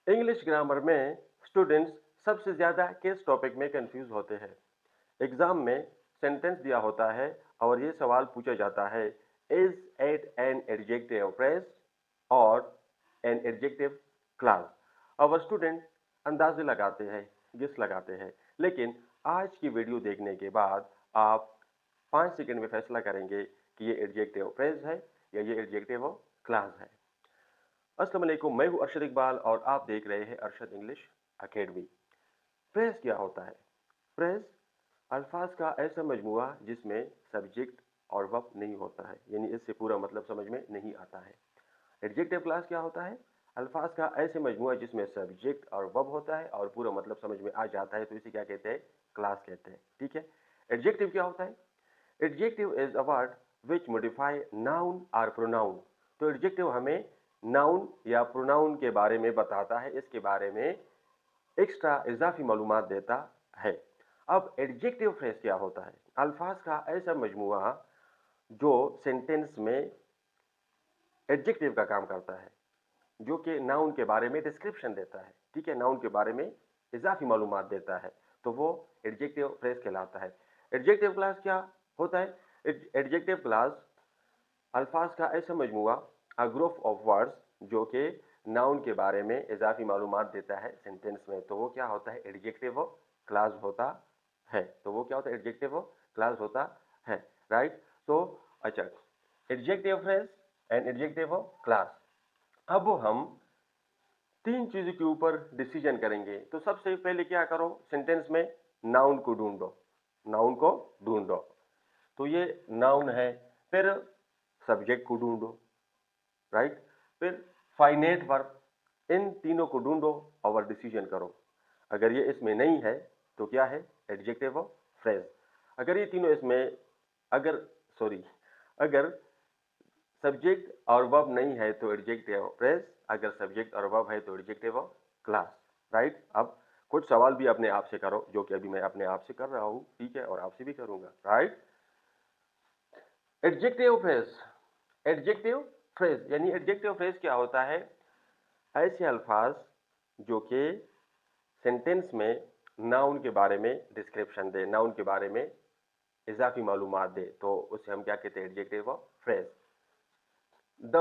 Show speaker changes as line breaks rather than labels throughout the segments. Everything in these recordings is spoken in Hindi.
इंग्लिश ग्रामर में स्टूडेंट्स सबसे ज़्यादा किस टॉपिक में कंफ्यूज होते हैं? एग्जाम में सेंटेंस दिया होता है और ये सवाल पूछा जाता है, is at an adjective phrase और एन एडजेक्टिव क्लास। और स्टूडेंट अंदाजे लगाते हैं, गेस लगाते हैं, लेकिन आज की वीडियो देखने के बाद आप 5 सेकंड में फैसला करेंगे कि ये एडजेक्टिव फ्रेज है या ये एडजेक्टिव क्लास है। अस्सलाम वालेकुम, मैं हूं अरशद इकबाल और आप देख रहे हैं अरशद इंग्लिश एकेडमी। फ्रेज क्या होता है? फ्रेज अल्फाज का ऐसा मजमुआ जिसमें सब्जेक्ट और वर्ब नहीं होता है, यानी इससे पूरा मतलब समझ में नहीं आता है। एडजेक्टिव क्लास क्या होता है? अल्फाज का ऐसे मजमुआ जिसमें सब्जेक्ट और वर्ब होता है और पूरा मतलब समझ में आ जाता है, तो इसे क्या कहते हैं? क्लास कहते हैं। ठीक है। एडजेक्टिव क्या होता है? Adjective is a word which modify noun और प्रोनाउन। तो एडजेक्टिव हमें नाउन या प्रोनाउन के बारे में बताता है, इसके बारे में एक्स्ट्रा इजाफी मालूमात देता है। अब एडजेक्टिव फ्रेज क्या होता है? अल्फाज का ऐसा मजमुआ जो सेंटेंस में एडजेक्टिव का काम करता है, जो कि नाउन के बारे में डिस्क्रिप्शन देता है। ठीक है, नाउन के बारे में इजाफी मालूमात देता है, तो वो एडजेक्टिव फ्रेज कहलाता है। एडजेक्टिव क्लास क्या होता है? एडजेक्टिव क्लास अल्फाज का ऐसा मजमुआ, अ ग्रुप ऑफ वर्ड्स, जो कि नाउन के बारे में इजाफी मालूमात देता है सेंटेंस में, तो वो क्या होता है? एडजेक्टिव क्लास होता है। तो वो क्या होता है? एडजेक्टिव क्लास होता है। राइट। तो अच्छा, adjective phrase and adjective class. अब हम 3 चीजों के ऊपर डिसीजन करेंगे। तो सबसे पहले क्या करो? सेंटेंस में नाउन को ढूंढो। नाउन को ढूंढो, तो ये नाउन है। फिर सब्जेक्ट को ढूंढो, राइट। फिर फाइनेट वर्ब, इन तीनों को ढूंढो और डिसीजन करो। अगर ये इसमें नहीं है तो क्या है? Adjective phrase. अगर ये तीनों इसमें, अगर सॉरी अगर सब्जेक्ट और वर्ब नहीं है तो एडजेक्टिव फ्रेज, अगर सब्जेक्ट और वर्ब है तो एडजेक्टिव क्लास। राइट। अब कुछ सवाल भी अपने आप से करो, जो कि अभी मैं अपने आप से कर रहा हूं, ठीक है, और आपसे भी करूंगा। Right. Adjective phrase, adjective phrase यानी एडजेक्टिव फ्रेज क्या होता है? ऐसे अल्फाज जो कि सेंटेंस में नाउन के बारे में डिस्क्रिप्शन दे, नाउन के बारे में इजाफी मालूमात दे, तो उसे हम क्या कहते हैं? Adjective phrase. The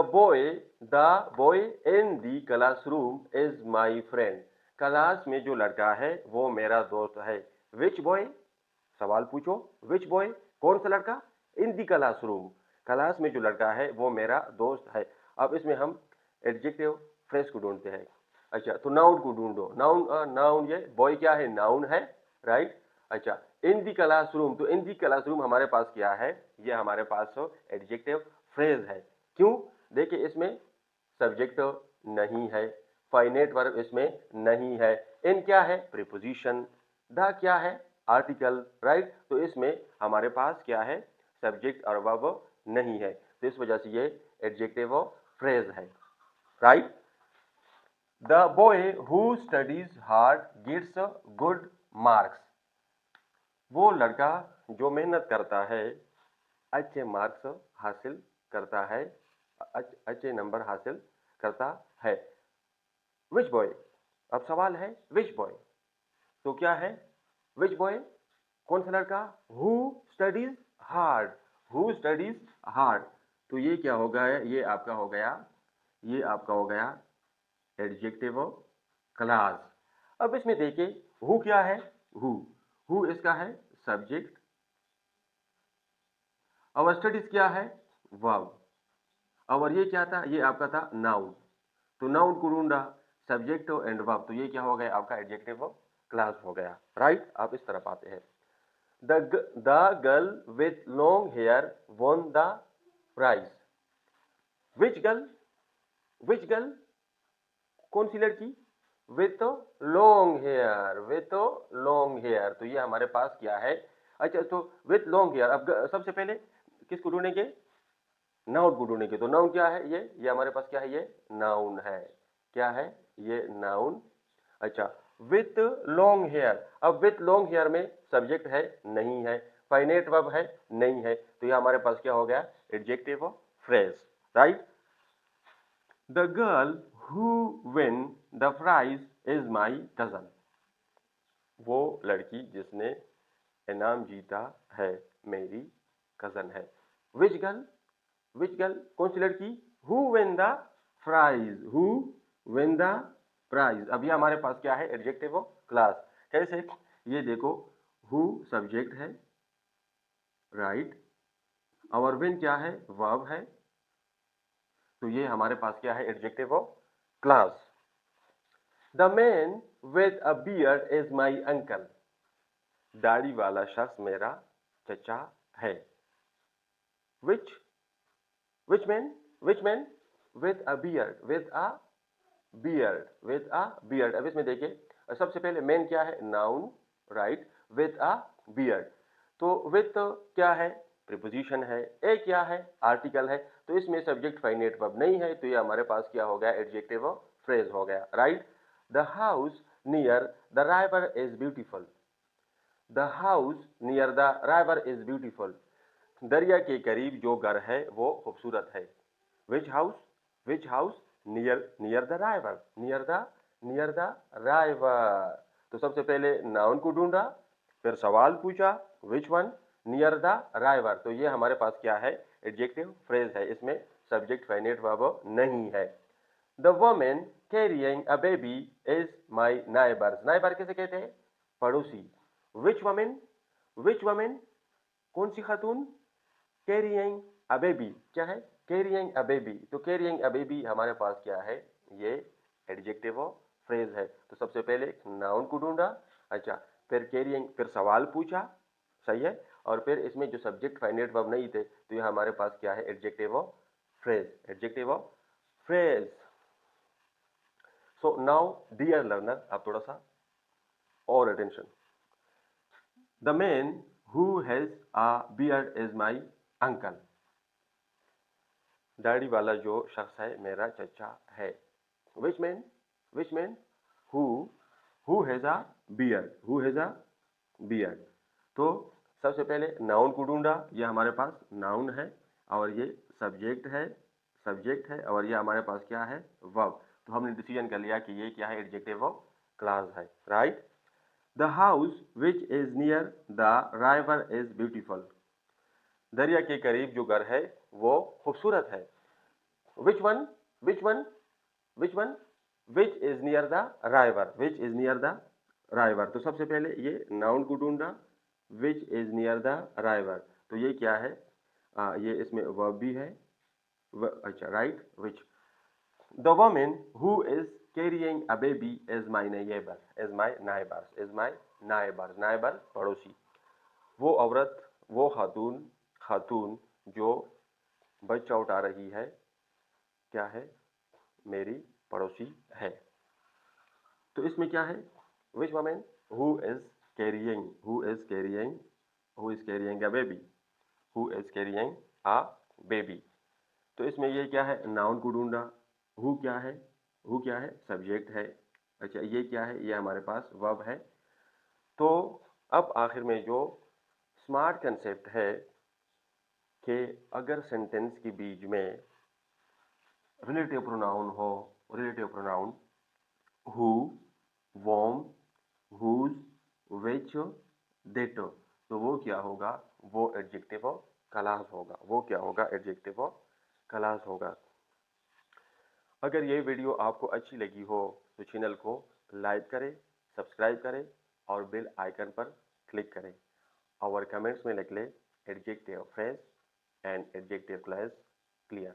boy in the classroom is my friend. Class में जो लड़का है वो मेरा दोस्त है। विच बॉय? सवाल पूछो, विच बॉय, कौन सा लड़का? इन दी क्लासरूम, क्लास में जो लड़का है वो मेरा दोस्त है। अब इसमें हम एडजेक्टिव फ्रेज को ढूंढते हैं। अच्छा, तो नाउन को ढूंढो। नाउन, नाउन ये बॉय क्या है? नाउन है, राइट। अच्छा, इन दी क्लासरूम, तो इन दी क्लासरूम हमारे पास क्या है? ये हमारे पास एडजेक्टिव फ्रेज है। क्यों? देखिए, इसमें सब्जेक्ट नहीं है, फाइनेट वर्ब इसमें नहीं है, इन क्या है? प्रीपोजिशन, द क्या है? Article, right. तो इसमें हमारे पास क्या है? सब्जेक्ट और वर्ब नहीं है, तो इस वजह से ये एडजेक्टिव फ्रेज है। Right. The boy who studies hard gets good marks. वो लड़का जो मेहनत करता है अच्छे मार्क्स हासिल करता है, अच्छे नंबर हासिल करता है। विच बॉय? अब सवाल है विच बॉय, तो क्या है? विच बॉय, कौन सा लड़का? Who studies hard, who studies hard, तो ये क्या होगा? ये आपका हो गया, ये आपका हो गया एडजेक्टिव क्लास। अब इसमें देखिए, हु क्या है? हु इसका है सब्जेक्ट, और स्टडीज क्या है? वर्ब। और ये क्या था? ये आपका था नाउन। तो नाउन को ढूंढा, सब्जेक्ट एंड वर्ब, तो ये क्या हो गया? आपका एडजेक्टिव क्लास हो गया। राइट। आप इस तरफ आते हैं। The girl with long hair won the prize. Which girl? Which girl, कौन सी लड़की? With long hair, with long hair, तो ये हमारे पास क्या है? अच्छा, तो विथ लॉन्ग हेयर। अब सबसे पहले किसको ढूंढेंगे? नाउन को ढूंढेंगे। तो नाउन क्या है? ये हमारे पास क्या है? ये नाउन है। क्या है? ये नाउन। अच्छा, विथ लॉन्ग हेयर। अब विथ लॉन्ग हेयर में सब्जेक्ट है? नहीं है। फाइनेट वर्ब है? नहीं है। तो ये हमारे पास क्या हो गया? Adjective phrase. Right. The girl who win the prize is my cousin. वो लड़की जिसने इनाम जीता है मेरी कजन है। विच गर्ल कौन सी लड़की? Who win the prize, who win the prize. अभी हमारे पास क्या है? Adjective of clause. कैसे? ये देखो, हु सब्जेक्ट है, राइट, और विन क्या है? वर्ब है। तो ये हमारे पास क्या है? Adjective of class. The man with a beard is my uncle. दाढ़ी वाला शख्स मेरा चचा है। Which man with a beard, beard. अब इसमें देखिए, सबसे पहले मैन क्या है? Noun, right, with a beard. तो विद क्या है? प्रीपोजिशन है। ए क्या है? आर्टिकल है। तो इसमें सब्जेक्ट फाइनेट वर्ब नहीं है, तो ये हमारे पास क्या हो गया? एडजेक्टिव ऑफ फ्रेज हो गया, right. The house near the river is beautiful. The house near the river is beautiful. दरिया के करीब जो घर है वो खूबसूरत है। विच house near the राइवर, near the राइवर। तो सबसे पहले नाउन को ढूंढा, फिर सवाल पूछा विच वन, नियर द राइवर। तो ये हमारे पास क्या है? एडजेक्टिव फ्रेज है। इसमें सब्जेक्ट फाइनेट वर्ब नहीं है। The women carrying a baby is my neighbour. Neighbour किसे कहते हैं? पड़ोसी। विच वोमेन कौन सी खातून? कैरिंग अ बेबी क्या है? Carrying a baby. तो कैरिंग अ बेबी हमारे पास क्या है? ये एडजेक्टिव ऑफ फ्रेज है। तो सबसे पहले नाउन को ढूंढा, अच्छा, फिर कैरिंग, फिर सवाल पूछा, सही है, और फिर इसमें जो सब्जेक्ट फाइनेट वर्ब नहीं थे, तो ये हमारे पास क्या है? Adjective of phrase, adjective of phrase. So now dear learner, आप थोड़ा सा और attention. The man who has a beard is my uncle. दाढ़ी वाला जो शख्स है मेरा चचा है। Which man who has a beard. तो सबसे पहले नाउन को ढूंढा, ये हमारे पास नाउन है, और ये सब्जेक्ट है, और ये हमारे पास क्या है? वर्ब। तो हमने डिसीजन कर लिया कि ये क्या है? एडजेक्टिव ऑफ क्लास है, right. The house which is near the राइवर is beautiful. दरिया के करीब जो घर है वो खूबसूरत है। Which one which is near the राइवर। तो सबसे पहले ये नाउन को ढूंढा, विच इज नियर द राइवर। तो ये क्या है? ये इसमें वर्ब भी है, अच्छा, right, which. The women who is carrying a baby is my neighbour, पड़ोसी। वो औरत, वो खातून जो बच्चा उठा रही है, क्या है? मेरी पड़ोसी है। तो इसमें क्या है? Which women who is carrying a baby. तो इसमें ये क्या है? नाउन को ढूंढा, हु क्या है? सब्जेक्ट है, अच्छा, ये क्या है? ये हमारे पास वर्ब है। तो अब आखिर में जो स्मार्ट कंसेप्ट है कि अगर सेंटेंस के बीच में रिलेटिव प्रोनाउन हो, who, whom, whose, which, that, तो वो क्या होगा? वो एडजेक्टिव ऑफ क्लास होगा। अगर ये वीडियो आपको अच्छी लगी हो तो चैनल को लाइक करें, सब्सक्राइब करें और बेल आइकन पर क्लिक करें, और कमेंट्स में लिख लें adjective phrase and adjective class clear.